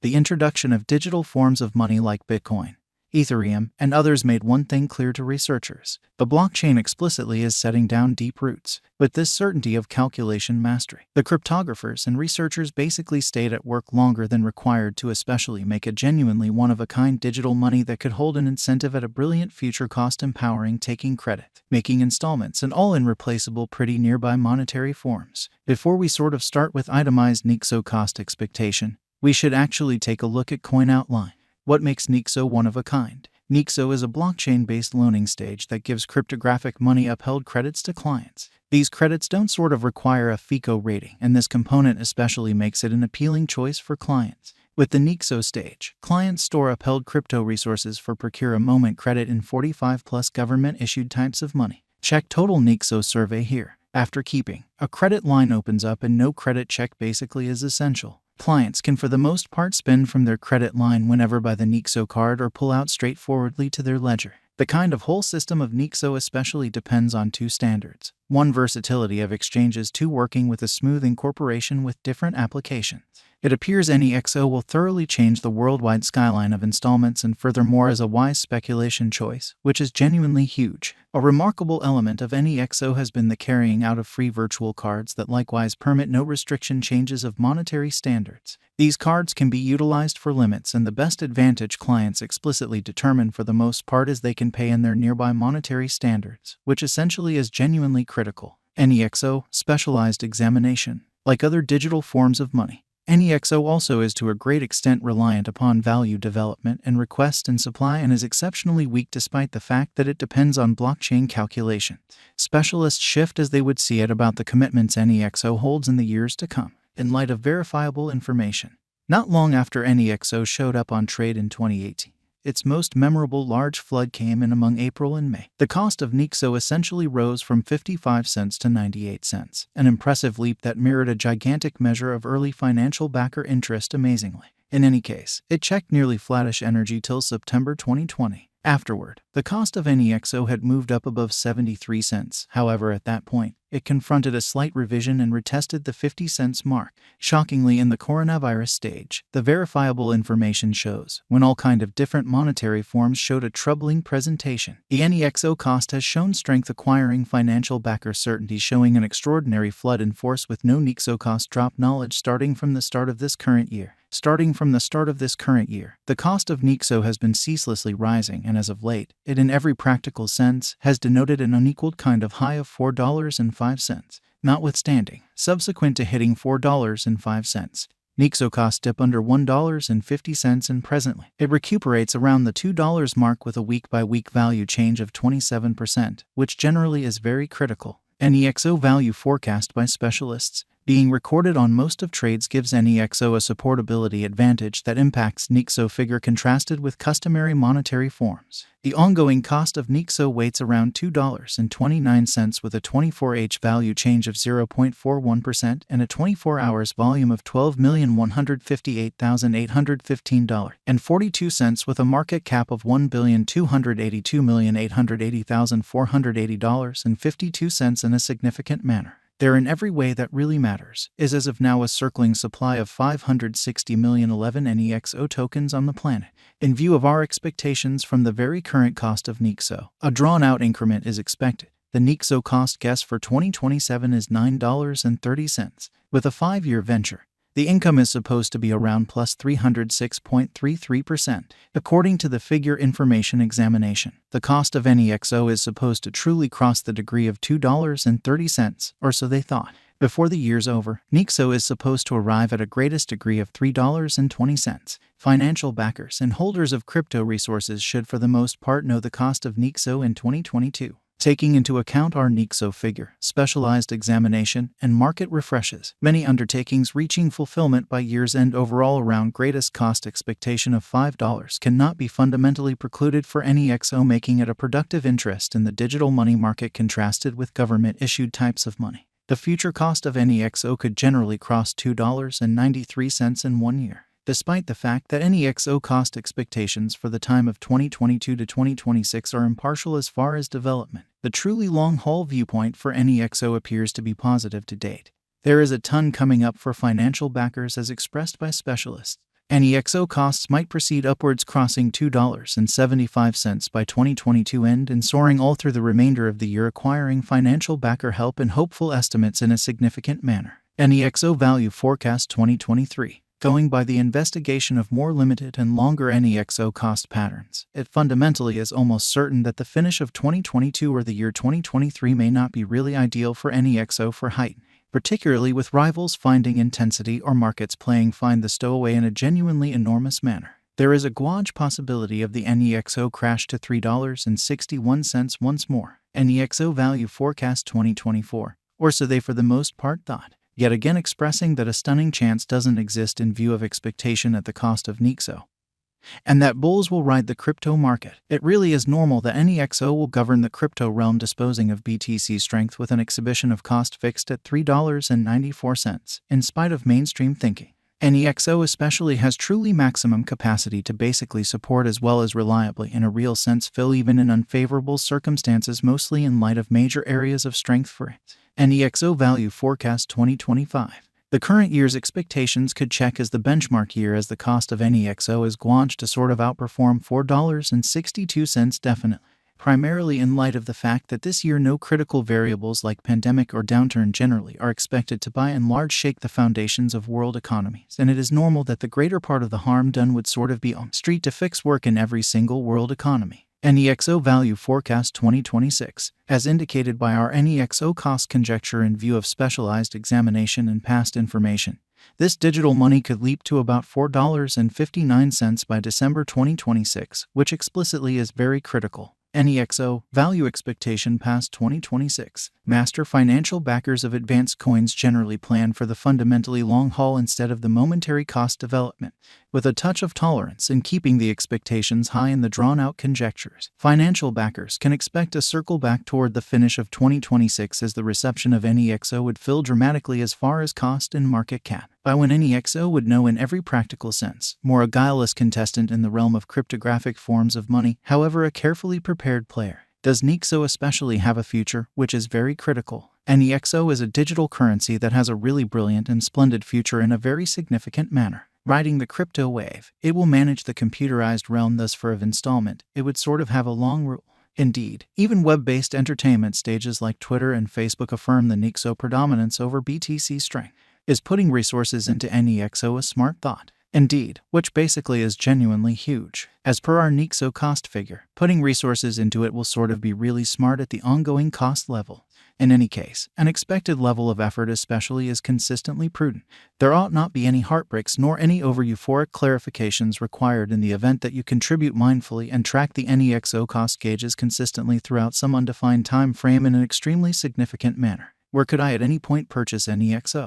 The introduction of digital forms of money like Bitcoin, Ethereum, and others made one thing clear to researchers: the blockchain explicitly is setting down deep roots. With this certainty of calculation mastery, the cryptographers and researchers basically stayed at work longer than required to especially make a genuinely one-of-a-kind digital money that could hold an incentive at a brilliant future cost, empowering taking credit, making installments, and all in replaceable pretty nearby monetary forms. Before we sort of start with itemized Nexo cost expectation, we should actually take a look at coin outline. What makes Nexo one of a kind? Nexo is a blockchain-based loaning stage that gives cryptographic money-upheld credits to clients. These credits don't sort of require a FICO rating, and this component especially makes it an appealing choice for clients. With the Nexo stage, clients store upheld crypto resources for procure a moment credit in 45+ government-issued types of money. Check total Nexo survey here. After keeping, a credit line opens up and no credit check basically is essential. Clients can for the most part spend from their credit line whenever by the Nexo card or pull out straightforwardly to their ledger. The kind of whole system of Nexo especially depends on two standards. 1. Versatility of exchanges. 2. Working with a smooth incorporation with different applications. It appears Nexo will thoroughly change the worldwide skyline of installments, and furthermore is a wise speculation choice, which is genuinely huge. A remarkable element of Nexo has been the carrying out of free virtual cards that likewise permit no restriction changes of monetary standards. These cards can be utilized for limits, and the best advantage clients explicitly determine for the most part is they can pay in their nearby monetary standards, which essentially is genuinely critical. Nexo, specialized examination. Like other digital forms of money, Nexo also is to a great extent reliant upon value development and request and supply, and is exceptionally weak despite the fact that it depends on blockchain calculation. Specialists shift as they would see it about the commitments Nexo holds in the years to come, in light of verifiable information. Not long after Nexo showed up on trade in 2018, its most memorable large flood came in among April and May. The cost of Nexo essentially rose from 55 cents to 98 cents, an impressive leap that mirrored a gigantic measure of early financial backer interest amazingly. In any case, it checked nearly flattish energy till September 2020. Afterward, the cost of Nexo had moved up above 73 cents. However, at that point, it confronted a slight revision and retested the 50 cents mark. Shockingly, in the coronavirus stage, the verifiable information shows, when all kind of different monetary forms showed a troubling presentation. The Nexo cost has shown strength acquiring financial backer certainty, showing an extraordinary flood in force with no Nexo cost drop knowledge starting from the start of this current year. The cost of Nexo has been ceaselessly rising, and as of late, it in every practical sense has denoted an unequaled kind of high of $4.05. Notwithstanding, subsequent to hitting $4.05, Nexo cost dip under $1.50, and presently, it recuperates around the $2 mark with a week-by-week value change of 27%, which generally is very critical. Nexo value forecast by specialists being recorded on most of trades gives Nexo a supportability advantage that impacts Nexo figure contrasted with customary monetary forms. The ongoing cost of Nexo waits around $2.29 with a 24H value change of 0.41% and a 24 hours volume of $12,158,815.42 with a market cap of $1,282,880,480.52 in a significant manner. There, in every way that really matters, is as of now a circling supply of 560,011 Nexo tokens on the planet. In view of our expectations from the very current cost of Nexo, a drawn-out increment is expected. The Nexo cost guess for 2027 is $9.30. With a 5-year venture, the income is supposed to be around plus 306.33%. According to the Figure Information Examination, the cost of Nexo is supposed to truly cross the degree of $2.30, or so they thought. Before the year's over, Nexo is supposed to arrive at a greatest degree of $3.20. Financial backers and holders of crypto resources should for the most part know the cost of Nexo in 2022. Taking into account our Nexo figure, specialized examination, and market refreshes, many undertakings reaching fulfillment by year's end overall around greatest cost expectation of $5 cannot be fundamentally precluded for Nexo, making it a productive interest in the digital money market contrasted with government-issued types of money. The future cost of Nexo could generally cross $2.93 in 1 year. Despite the fact that Nexo cost expectations for the time of 2022 to 2026 are impartial as far as development, the truly long-haul viewpoint for Nexo appears to be positive to date. There is a ton coming up for financial backers as expressed by specialists. Nexo costs might proceed upwards, crossing $2.75 by 2022 end and soaring all through the remainder of the year, acquiring financial backer help and hopeful estimates in a significant manner. Nexo Value Forecast 2023. Going by the investigation of more limited and longer Nexo cost patterns, it fundamentally is almost certain that the finish of 2022 or the year 2023 may not be really ideal for Nexo for height, particularly with rivals finding intensity or markets playing find the stowaway in a genuinely enormous manner. There is a gauge possibility of the Nexo crash to $3.61 once more. Nexo Value Forecast 2024, or so they for the most part thought, yet again expressing that a stunning chance doesn't exist in view of expectation at the cost of Nexo, and that bulls will ride the crypto market. It really is normal that Nexo will govern the crypto realm, disposing of BTC strength with an exhibition of cost fixed at $3.94, in spite of mainstream thinking. Nexo especially has truly maximum capacity to basically support as well as reliably, in a real sense, fill even in unfavorable circumstances, mostly in light of major areas of strength for it. Nexo Value Forecast 2025. The current year's expectations could check as the benchmark year, as the cost of Nexo is gauged to sort of outperform $4.62 definitely, primarily in light of the fact that this year no critical variables like pandemic or downturn generally are expected to by and large shake the foundations of world economies, and it is normal that the greater part of the harm done would sort of be on street to fix work in every single world economy. Nexo Value Forecast 2026, as indicated by our Nexo cost conjecture in view of specialized examination and past information, this digital money could leap to about $4.59 by December 2026, which explicitly is very critical. Nexo Value Expectation past 2026. Master financial backers of advanced coins generally plan for the fundamentally long haul instead of the momentary cost development, with a touch of tolerance in keeping the expectations high in the drawn-out conjectures. Financial backers can expect a circle back toward the finish of 2026 as the reception of Nexo would fill dramatically as far as cost and market cap. By when Nexo would know in every practical sense, more a guileless contestant in the realm of cryptographic forms of money, however a carefully prepared player. Does Nexo especially have a future, which is very critical? Nexo is a digital currency that has a really brilliant and splendid future in a very significant manner. Riding the crypto wave, it will manage the computerized realm, thus for of installment, it would sort of have a long rule. Indeed, even web-based entertainment stages like Twitter and Facebook affirm the Nexo predominance over BTC strength. Is putting resources into Nexo a smart thought? Indeed, which basically is genuinely huge. As per our Nexo cost figure, putting resources into it will sort of be really smart at the ongoing cost level. In any case, an expected level of effort especially is consistently prudent. There ought not be any heartbreaks nor any over-euphoric clarifications required in the event that you contribute mindfully and track the Nexo cost gauges consistently throughout some undefined time frame in an extremely significant manner. Where could I at any point purchase Nexo?